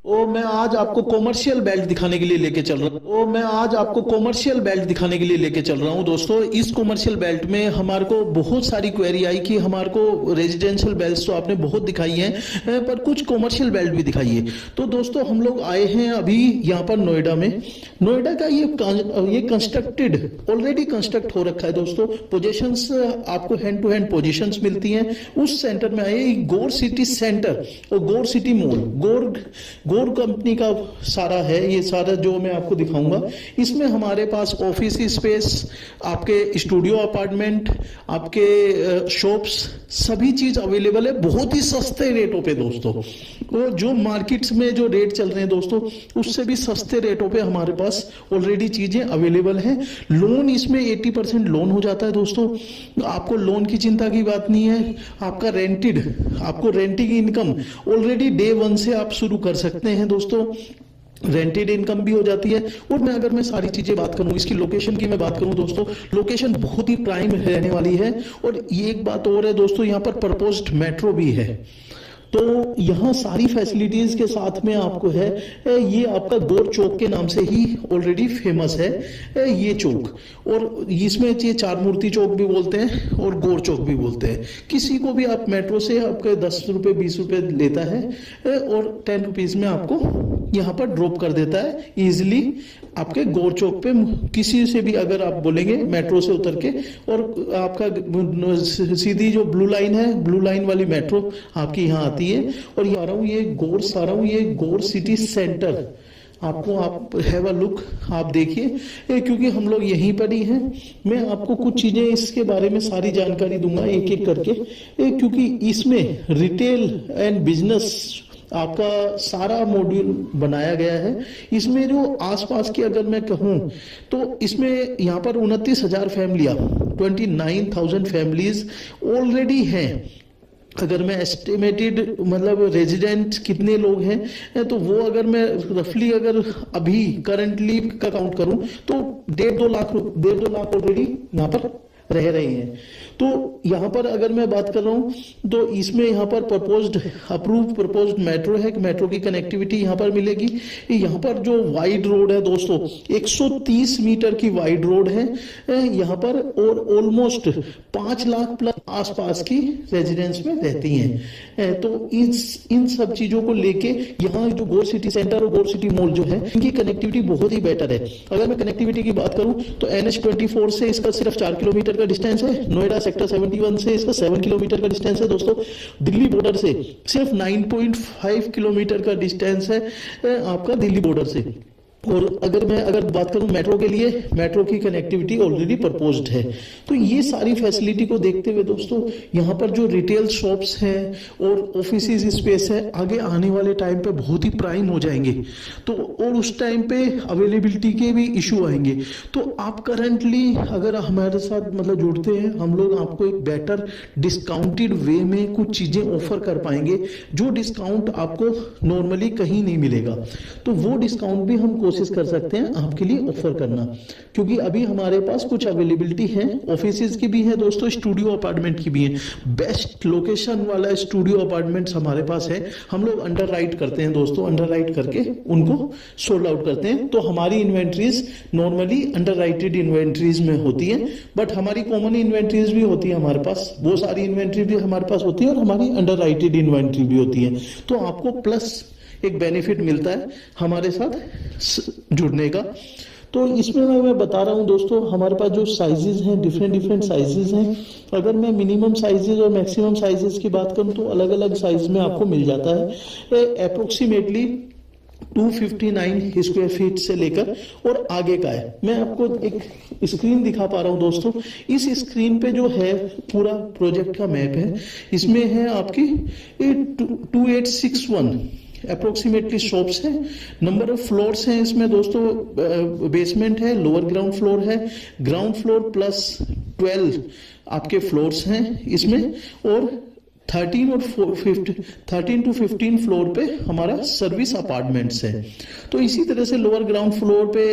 मैं आज आपको कॉमर्शियल बेल्ट दिखाने के लिए लेके चल रहा हूँ। मैं आज आपको कॉमर्शियल बेल्ट दिखाने के लिए लेके चल रहा हूँ दोस्तों। इस कॉमर्शियल बेल्ट में हमारे को बहुत सारी क्वेरी आई कि हमारे को रेजिडेंशियल बेल्ट तो आपने बहुत दिखाई हैं, पर कुछ कॉमर्शियल बेल्ट भी दिखाइए। तो दोस्तों हम लोग आए हैं अभी यहाँ पर नोएडा में। नोएडा का ये कंस्ट्रक्टेड ऑलरेडी कंस्ट्रक्ट हो रखा है दोस्तों। पोजीशंस आपको हैंड टू हैंड पोजीशंस मिलती हैं। उस सेंटर में आए गौर सिटी सेंटर और गौर सिटी मॉल, गौर कंपनी का सारा है। ये सारा जो मैं आपको दिखाऊंगा, इसमें हमारे पास ऑफिस स्पेस, आपके स्टूडियो अपार्टमेंट, आपके शॉप्स, सभी चीज अवेलेबल है बहुत ही सस्ते रेटों पे दोस्तों। वो जो मार्केट्स में जो रेट चल रहे हैं दोस्तों, उससे भी सस्ते रेटों पे हमारे पास ऑलरेडी चीजें अवेलेबल हैं। लोन इसमें 80% लोन हो जाता है दोस्तों। आपको लोन की चिंता की बात नहीं है। आपका आपको रेंटिंग इनकम ऑलरेडी डे 1 से आप शुरू कर सकते हैं दोस्तों। रेंटेड इनकम भी हो जाती है। और अगर मैं सारी चीजें बात करूं, इसकी लोकेशन की मैं बात करूं दोस्तों, लोकेशन बहुत ही प्राइम रहने वाली है। और ये एक बात और है दोस्तों, यहाँ पर प्रपोज्ड मेट्रो भी है। तो यहाँ सारी फैसिलिटीज के साथ में आपको है। ये आपका गौर चौक के नाम से ही ऑलरेडी फेमस है ये चौक। और इसमें ये चार मूर्ति चौक भी बोलते हैं और गौर चौक भी बोलते हैं। किसी को भी आप मेट्रो से आपके 10 रुपए 20 रुपए लेता है और 10 रुपीज में आपको यहाँ पर ड्रॉप कर देता है इजिली आपके गौर चौक पे। किसी से भी अगर आप बोलेंगे मेट्रो से उतर के, और आपका सीधी जो ब्लू लाइन है, ब्लू लाइन वाली मेट्रो आपकी यहाँ आती है। और ये आ रहा हूँ, ये गौर सिटी सेंटर। आपको आप हैव अ लुक, आप देखिए, क्योंकि हम लोग यहीं पर ही हैं। मैं आपको कुछ चीजें इसके बारे में सारी जानकारी दूंगा एक एक करके, क्योंकि इसमें रिटेल एंड बिजनेस आपका सारा मॉड्यूल बनाया गया है। इसमें जो आसपास की अगर मैं कहूँ तो इसमें यहाँ पर 29,000 फैमिलियाँ, 29,000 फैमिलीज ऑलरेडी हैं। अगर मैं एस्टिमेटेड मतलब रेजिडेंट कितने लोग हैं, तो वो अगर मैं रफली अगर अभी करंटली का काउंट करूं तो 1.5-2 लाख ऑलरेडी यहाँ पर रह रही हैं। तो यहाँ पर अगर मैं बात कर रहा हूँ तो इसमें यहाँ पर प्रपोज्ड मेट्रो है। मेट्रो की कनेक्टिविटी यहाँ पर मिलेगी। यहाँ पर जो वाइड रोड है दोस्तों, 130 मीटर की वाइड रोड है यहाँ पर। और ऑलमोस्ट 5 लाख प्लस आसपास की रेजिडेंस में रहती हैं। तो इन सब चीजों को लेके यहाँ जो गौर सिटी सेंटर और गौर सिटी मॉल जो है, इनकी कनेक्टिविटी बहुत ही बेटर है। अगर मैं कनेक्टिविटी की बात करूँ तो NH24 से इसका सिर्फ 4 किलोमीटर का डिस्टेंस है। नोएडा सेक्टर 71 से इसका 7 किलोमीटर का डिस्टेंस है दोस्तों। दिल्ली बॉर्डर से सिर्फ 9.5 किलोमीटर का डिस्टेंस है आपका दिल्ली बॉर्डर से। और अगर बात करूं मेट्रो के लिए, मेट्रो की कनेक्टिविटी ऑलरेडी प्रपोज्ड है। तो ये सारी फैसिलिटी को देखते हुए दोस्तों, यहाँ पर जो रिटेल शॉप्स हैं और ऑफिस स्पेस है, आगे आने वाले टाइम पे बहुत ही प्राइम हो जाएंगे। तो और उस टाइम पे अवेलेबिलिटी के भी इशू आएंगे। तो आप करंटली अगर हमारे साथ मतलब जुड़ते हैं, हम लोग आपको एक बेटर डिस्काउंटेड वे में कुछ चीजें ऑफर कर पाएंगे, जो डिस्काउंट आपको नॉर्मली कहीं नहीं मिलेगा। तो वो डिस्काउंट भी हम कोशिश कर सकते हैं आपके लिए ऑफर करना, क्योंकि अभी हमारे पास कुछ अवेलेबिलिटी है। ऑफिसेज की भी है दोस्तों, स्टूडियो अपार्टमेंट की भी है। बेस्ट लोकेशन वाला स्टूडियो अपार्टमेंट्स हमारे पास है। हम लोग अंडर राइट करते हैं दोस्तों, अंडर राइट करके उनको सोल्ड आउट करते हैं। तो हमारी inventories normally under righted inventories में होती है, बट हमारी कॉमन इन्वेंट्रीज भी होती है हमारे पास। वो सारी इन्वेंट्री भी हमारे पास होती है और हमारी अंडर राइटेड इन्वेंट्री भी होती है। तो आपको प्लस एक बेनिफिट मिलता है हमारे साथ जुड़ने का। तो इसमें मैं बता रहा हूं दोस्तों, हमारे पास जो साइजेस हैं, डिफरेंट साइजेस हैं। अगर मैं मिनिमम साइजेस और मैक्सिमम साइजेस की बात करूं तो अलग अलग साइज में आपको मिल जाता है। अप्रोक्सीमेटली 259 स्क्वायर फीट से लेकर और आगे का है। मैं आपको एक स्क्रीन दिखा पा रहा हूं दोस्तों। इस स्क्रीन पे जो है पूरा प्रोजेक्ट का मैप है। इसमें है आपकी 2861 अप्रोक्सीमेटली शॉप्स है। नंबर ऑफ फ्लोर्स हैं इसमें दोस्तों, बेसमेंट है, लोअर ग्राउंड फ्लोर है, ग्राउंड फ्लोर प्लस 12 आपके फ्लोर्स हैं इसमें। और 13 to 15 फ्लोर पे हमारा सर्विस अपार्टमेंट्स है। तो इसी तरह से लोअर ग्राउंड फ्लोर पे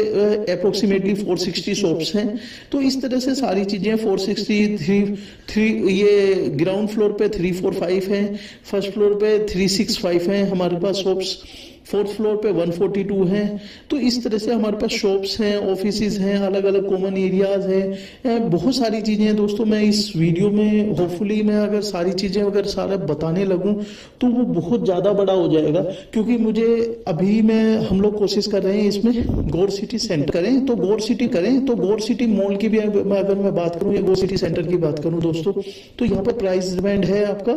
अप्रोक्सीमेटली 460 शॉप्स हैं। तो इस तरह से सारी चीजें 463 ये ग्राउंड फ्लोर पे 345 हैं, फर्स्ट फ्लोर पे 365 हैं हमारे पास शॉप्स। फोर्थ फ्लोर पे 142 हैं। तो इस तरह से हमारे पास शॉप्स हैं, ऑफिसेज हैं, अलग अलग कॉमन एरियाज हैं, बहुत सारी चीज़ें हैं दोस्तों। मैं इस वीडियो में होपफुली मैं अगर सारी चीज़ें अगर सारा बताने लगूं तो वो बहुत ज़्यादा बड़ा हो जाएगा, क्योंकि मुझे अभी हम लोग कोशिश कर रहे हैं इसमें गौर सिटी सेंटर करें, तो गौर सिटी करें, तो गौर सिटी मॉल की भी अगर मैं बात करूं या गौर सिटी सेंटर की बात करूं दोस्तों, तो यहाँ पर प्राइस बैंड है आपका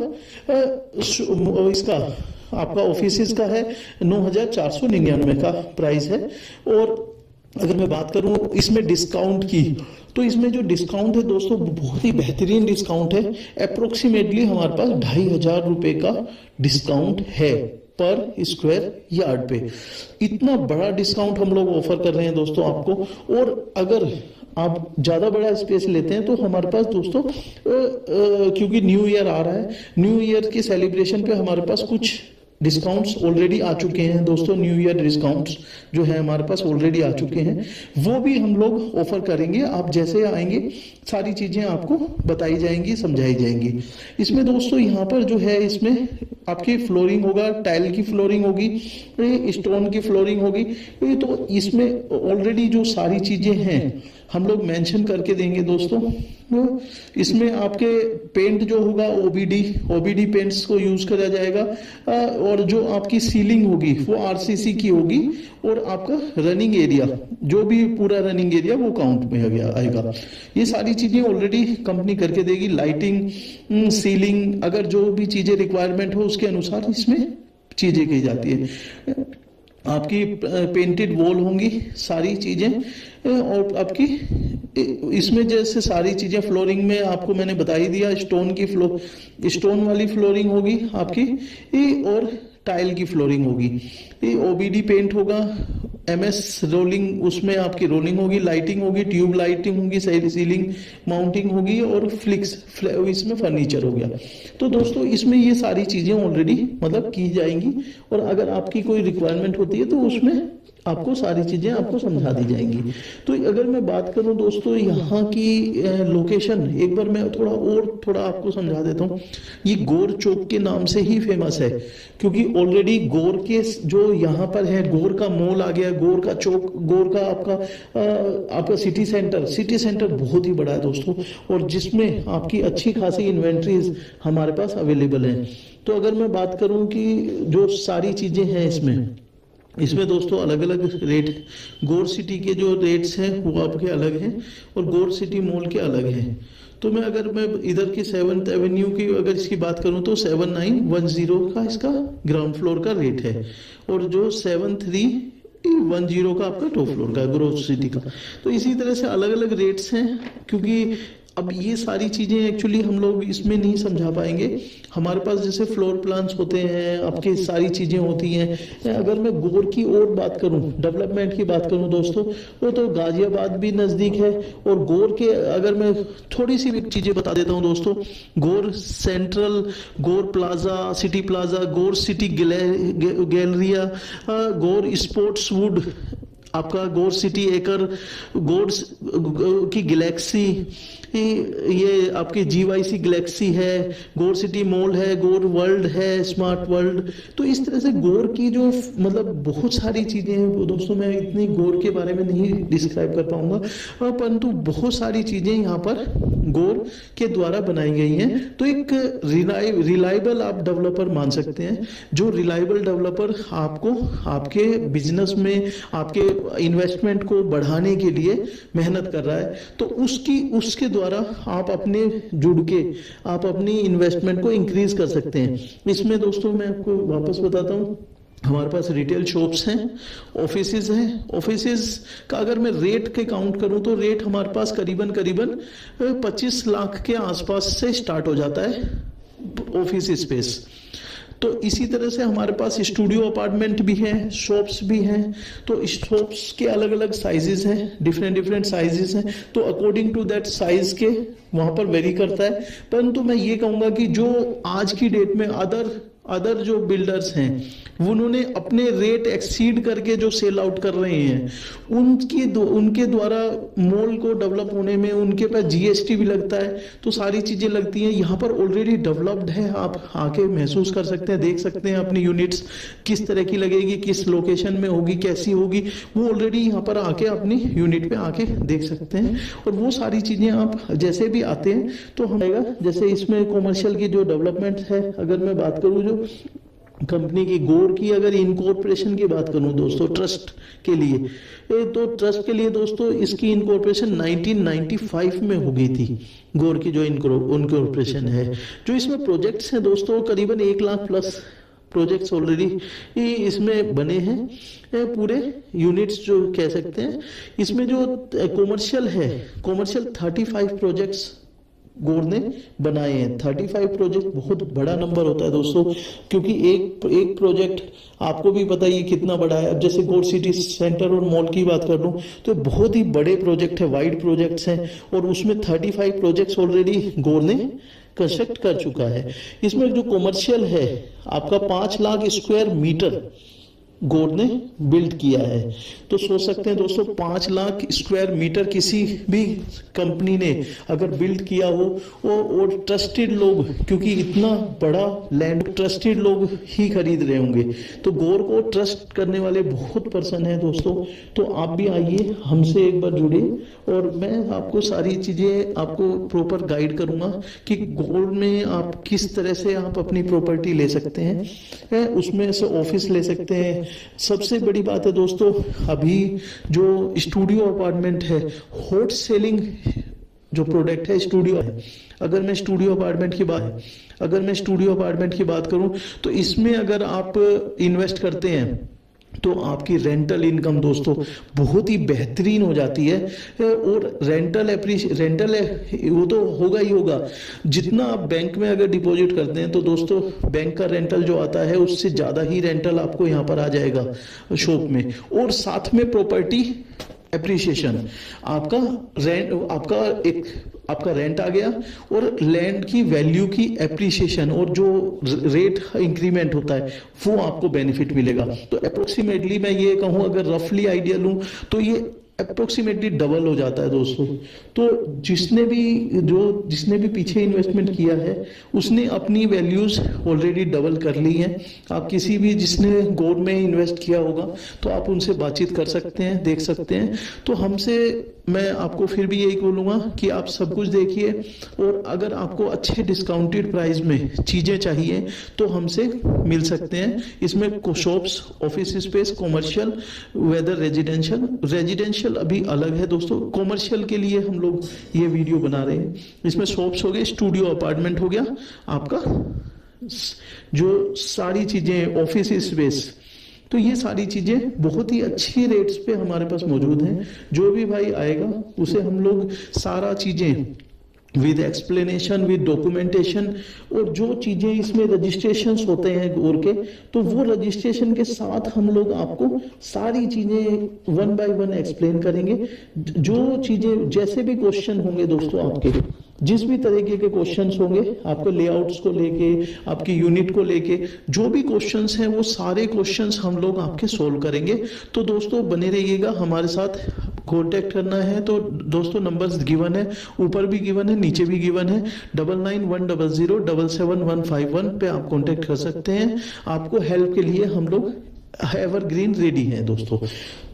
इसका आपका ऑफिसेज का है 9,499 का प्राइस है। और अगर मैं बात करूं इसमें डिस्काउंट की, तो इसमें जो डिस्काउंट है दोस्तों बहुत ही बेहतरीन डिस्काउंट है। अप्रोक्सीमेटली हमारे पास 2,500 रुपए का डिस्काउंट है पर स्क्वायर यार्ड पे। इतना बड़ा डिस्काउंट हम लोग ऑफर कर रहे हैं दोस्तों आपको। और अगर आप ज्यादा बड़ा स्पेस लेते हैं तो हमारे पास दोस्तों क्योंकि न्यू ईयर आ रहा है, न्यू ईयर के सेलिब्रेशन पे हमारे पास कुछ डिस्काउंट्स ऑलरेडी आ चुके हैं दोस्तों। न्यू ईयर डिस्काउंट्स जो है हमारे पास ऑलरेडी आ चुके हैं, वो भी हम लोग ऑफर करेंगे। आप जैसे आएंगे सारी चीजें आपको बताई जाएंगी, समझाई जाएंगी। इसमें दोस्तों यहाँ पर जो है इसमें आपकी फ्लोरिंग होगा, टाइल की फ्लोरिंग होगी, स्टोन की फ्लोरिंग होगी। तो इसमें ऑलरेडी जो सारी चीजें हैं हम लोग मेंशन करके देंगे दोस्तों। इसमें आपके पेंट जो होगा ओबीडी पेंट्स को यूज करा जाएगा, और जो आपकी सीलिंग होगी वो आरसीसी की होगी, और आपका रनिंग एरिया जो भी पूरा रनिंग एरिया वो काउंट में आएगा। ये सारी चीजें ऑलरेडी कंपनी करके देगी। लाइटिंग, सीलिंग, अगर जो भी चीजें रिक्वायरमेंट हो उसके अनुसार इसमें चीजें की जाती है। आपकी पेंटेड वॉल होंगी सारी चीजें, और आपकी इसमें जैसे सारी चीजें फ्लोरिंग में आपको मैंने बता ही दिया। स्टोन वाली फ्लोरिंग होगी आपकी, और टाइल की फ्लोरिंग होगी। ओबीडी पेंट होगा, एमएस रोलिंग, उसमें आपकी रोलिंग होगी, लाइटिंग होगी, ट्यूब लाइटिंग होगी, सीलिंग माउंटिंग होगी, और इसमें फर्नीचर हो गया। तो दोस्तों इसमें ये सारी चीजें ऑलरेडी मतलब की जाएंगी, और अगर आपकी कोई रिक्वायरमेंट होती है तो उसमें आपको सारी चीजें आपको समझा दी जाएंगी। तो अगर मैं बात करूं दोस्तों यहाँ की लोकेशन, एक बार मैं थोड़ा आपको समझा देता हूँ। ये गौर चौक के नाम से ही फेमस है, क्योंकि ऑलरेडी गौर के जो यहाँ पर है, गौर का मॉल आ गया, गौर का चौक, गौर का आपका सिटी सेंटर बहुत ही बड़ा है दोस्तों, और जिसमें आपकी अच्छी खासी इन्वेंट्रीज हमारे पास अवेलेबल है। तो अगर मैं बात करूं कि जो सारी चीजें हैं इसमें दोस्तों अलग अलग रेट, गौर सिटी के जो रेट्स हैं वो आपके अलग हैं, और गौर सिटी मॉल के अलग हैं। तो मैं इधर की 7th एवेन्यू की अगर इसकी बात करूं तो 7910 का इसका ग्राउंड फ्लोर का रेट है, और जो 7310 का आपका टॉप फ्लोर का गौर सिटी का। तो इसी तरह से अलग अलग रेट्स हैं, क्योंकि अब ये सारी चीजें एक्चुअली हम लोग इसमें नहीं समझा पाएंगे। हमारे पास जैसे फ्लोर प्लान्स होते हैं, आपकी सारी चीजें होती हैं। अगर मैं गौर की और बात करूं, डेवलपमेंट की बात करूं दोस्तों, वो तो गाजियाबाद भी नजदीक है। और गौर के अगर मैं थोड़ी सी भी चीजें बता देता हूं दोस्तों, Gaur central, Gaur plaza, city plaza, Gaur city galleria, Gaur sports wood, आपका गौर सिटी एकर, गौर की गैलेक्सी, ये आपकी जीवाईसी गैलेक्सी है, गौर सिटी मॉल है, गौर वर्ल्ड है, स्मार्ट वर्ल्ड। तो इस तरह से गौर की जो मतलब बहुत सारी चीजें हैं वो दोस्तों, मैं इतनी गौर के बारे में नहीं डिस्क्राइब कर पाऊंगा, परंतु बहुत सारी चीजें यहाँ पर गौर के द्वारा बनाई गई हैं। तो एक रिलायबल आप डेवलपर मान सकते हैं, जो रिलायबल डेवलपर आपको आपके बिजनेस में आपके इन्वेस्टमेंट को बढ़ाने के लिए मेहनत कर रहा है। तो उसके द्वारा आप अपने जुड़ के आप अपनी इन्वेस्टमेंट को इंक्रीज कर सकते हैं। इसमें दोस्तों मैं आपको वापस बताता हूँ, हमारे पास रिटेल शॉप्स हैं, ऑफिसेज हैं। ऑफिसेज का अगर मैं रेट के काउंट करूं तो रेट हमारे पास करीबन 25 लाख के आसपास से स्टार्ट हो जाता है ऑफिस स्पेस। तो इसी तरह से हमारे पास स्टूडियो अपार्टमेंट भी हैं, शॉप्स भी हैं। तो शॉप्स के अलग अलग साइजेस हैं, डिफरेंट साइजेस हैं। तो अकॉर्डिंग टू दैट साइज के वहां पर वेरी करता है। परंतु मैं ये कहूंगा कि जो आज की डेट में अदर जो बिल्डर्स हैं उन्होंने अपने रेट एक्सीड करके जो सेल आउट कर रहे हैं, उनके द्वारा मॉल को डेवलप होने में उनके पास जीएसटी भी लगता है, तो सारी चीजें लगती हैं। यहाँ पर ऑलरेडी डेवलप्ड है, आप आके महसूस कर सकते हैं, देख सकते हैं अपनी यूनिट्स किस तरह की लगेगी, किस लोकेशन में होगी, कैसी होगी, वो ऑलरेडी यहाँ पर आके अपनी यूनिट पे आके देख सकते हैं। और वो सारी चीजें आप जैसे भी आते हैं तो हमेगा, जैसे इसमें कॉमर्शियल की जो डेवलपमेंट है, अगर मैं बात करूँ जो कंपनी की गौर की अगर इनकॉर्पोरेशन की बात करूं दोस्तों, ट्रस्ट के लिए, तो ट्रस्ट के लिए दोस्तों इसकी इनकॉर्पोरेशन 1995 में हो गई थी। गौर की जो इनकॉर्पोरेशन है, जो इसमें प्रोजेक्ट्स हैं दोस्तों, करीबन 1 लाख प्लस प्रोजेक्ट्स ऑलरेडी इसमें बने हैं, पूरे यूनिट्स जो कह सकते हैं। इसमें जो कॉमर्शियल है, कॉमर्शियल 35 प्रोजेक्ट्स गौर ने बनाए हैं। 35 प्रोजेक्ट बहुत बड़ा नंबर होता है दोस्तों, क्योंकि एक प्रोजेक्ट आपको भी पता ही कितना बड़ा है। अब जैसे गौर सिटी सेंटर और मॉल की बात कर लूं तो बहुत ही बड़े प्रोजेक्ट है, वाइड प्रोजेक्ट्स हैं, और उसमें 35 प्रोजेक्ट्स ऑलरेडी गौर ने कंस्ट्रक्ट कर चुका है। इसमें जो कॉमर्शियल है आपका 5 लाख स्क्वायर मीटर गौर ने बिल्ड किया है। तो सोच सकते हैं दोस्तों 5 लाख स्क्वायर मीटर किसी भी कंपनी ने अगर बिल्ड किया हो, और ट्रस्टेड लोग, क्योंकि इतना बड़ा लैंड ट्रस्टेड लोग ही खरीद रहे होंगे, तो गौर को ट्रस्ट करने वाले बहुत पर्सन है दोस्तों। तो आप भी आइए, हमसे एक बार जुड़िए, और मैं आपको सारी चीजें आपको प्रॉपर गाइड करूंगा कि गौर में आप किस तरह से आप अपनी प्रॉपर्टी ले सकते हैं, उसमें से ऑफिस ले सकते हैं। सबसे बड़ी बात है दोस्तों, अभी जो स्टूडियो अपार्टमेंट है, हॉट सेलिंग जो प्रोडक्ट है स्टूडियो है। अगर मैं स्टूडियो अपार्टमेंट की बात करूं तो इसमें अगर आप इन्वेस्ट करते हैं तो आपकी रेंटल इनकम दोस्तों बहुत ही बेहतरीन हो जाती है। और रेंटल वो तो होगा ही होगा। जितना आप बैंक में अगर डिपॉजिट करते हैं तो दोस्तों बैंक का रेंटल जो आता है उससे ज्यादा ही रेंटल आपको यहाँ पर आ जाएगा शॉप में। और साथ में प्रॉपर्टी एप्रिसिएशन, आपका रेंट आ गया, और लैंड की वैल्यू की एप्रिसिएशन, और जो रेट इंक्रीमेंट होता है वो आपको बेनिफिट मिलेगा। तो अप्रोक्सीमेटली मैं ये कहूँ, अगर रफली आइडिया लूं तो ये अप्रोक्सीमेटली डबल हो जाता है दोस्तों। तो जिसने भी पीछे इन्वेस्टमेंट किया है उसने अपनी वैल्यूज ऑलरेडी डबल कर ली हैं। आप किसी भी जिसने गौर में इन्वेस्ट किया होगा तो आप उनसे बातचीत कर सकते हैं, देख सकते हैं। तो हमसे मैं आपको फिर भी यही बोलूंगा कि आप सब कुछ देखिए, और अगर आपको अच्छे डिस्काउंटेड प्राइस में चीजें चाहिए तो हमसे मिल सकते हैं। इसमें shops, office space, commercial, whether residential अभी अलग है दोस्तों। कॉमर्शियल के लिए हम लोग ये वीडियो बना रहे हैं। इसमें शॉप्स हो गए, स्टूडियो अपार्टमेंट हो गया आपका, जो सारी चीजें, ऑफिस स्पेस, तो ये सारी चीजें बहुत ही अच्छी रेट्स पे हमारे पास मौजूद हैं। जो भी भाई आएगा उसे हम लोग सारा चीजें विद एक्सप्लेनेशन, विद डॉक्यूमेंटेशन, और जो चीजें इसमें रजिस्ट्रेशंस होते हैं गौर के, तो वो रजिस्ट्रेशन के साथ हम लोग आपको सारी चीजें 1 बाय 1 एक्सप्लेन करेंगे। जो चीजें, जैसे भी क्वेश्चन होंगे दोस्तों, आपके जिस भी तरीके के क्वेश्चंस होंगे, आपके लेआउट्स को लेके, आपकी यूनिट को लेके, जो भी क्वेश्चंस हैं वो सारे क्वेश्चंस हम लोग आपके सोल्व करेंगे। तो दोस्तों बने रहिएगा हमारे साथ। कांटेक्ट करना है तो दोस्तों नंबर्स गिवन है, ऊपर भी गिवन है, नीचे भी गिवन है। 9910077151 पे आप कांटेक्ट कर सकते हैं। आपको हेल्प के लिए हम लोग एवरग्रीन रेडी हैं दोस्तों।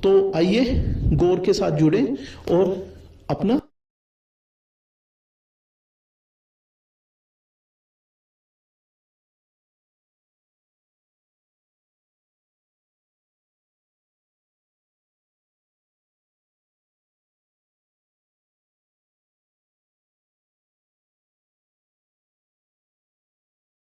तो आइए गौर के साथ जुड़े और अपना